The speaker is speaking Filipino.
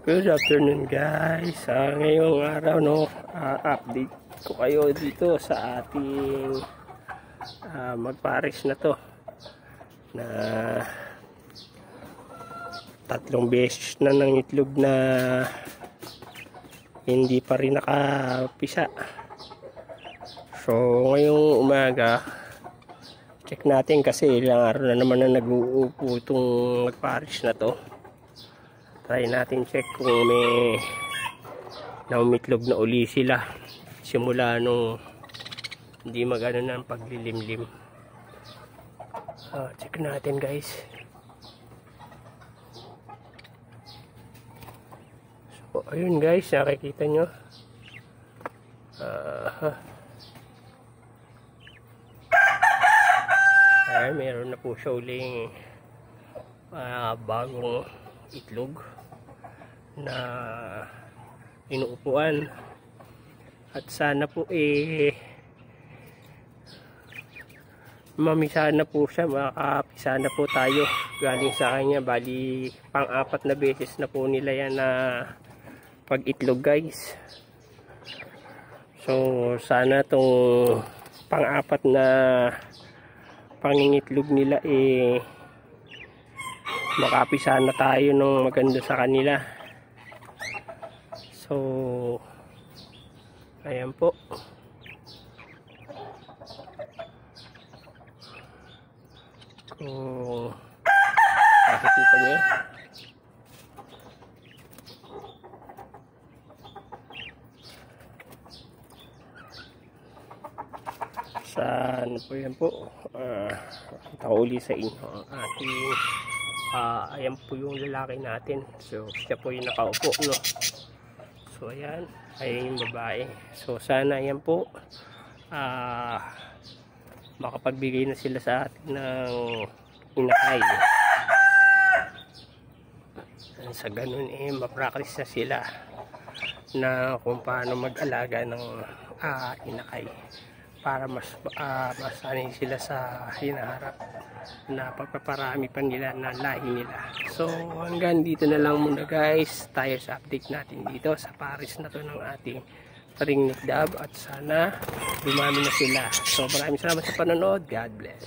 Good afternoon guys. Ngayong araw update ko kayo dito sa ating magpares na to na 3 beses na ng itlog na hindi pa rin nakapisa. So ngayong umaga check natin kasi ilang araw na naman na nag-uupo itong magpares na to. Try natin check kung may naumitlog na uli sila simula nung hindi magano na ang paglilimlim. Check natin guys. So ayun guys, nakikita nyo ay meron na po siya uling bagong itlog na inuupuan at sana po mamisa na po siya, makapisa na po tayo galing sa kanya. Bali pang-4 na beses na po nila yan na pag itlog guys. So sana tong pang-4 na pangingitlog nila makapisa na tayo ng maganda sa kanila. So ayan po, kung nakikita nyo saan po yan po. Tauli sa inyo ang ating ayan po yung lalaki natin. So siya po yung nakaupo, no? So ayan, ayan yung babae. So sana ayan po makapagbigay na sila sa atin ng inakay. Sa ganun ma-practice na sila na kung paano mag-alaga ng inakay para mas masanay sila sa hinaharap na pagpaparami pa nila na lahi nila. So hanggang dito na lang muna guys tayo sa update natin dito sa pares na to ng ating ringneck dove, at sana dumami na sila. So maraming salamat sa panonood. God bless.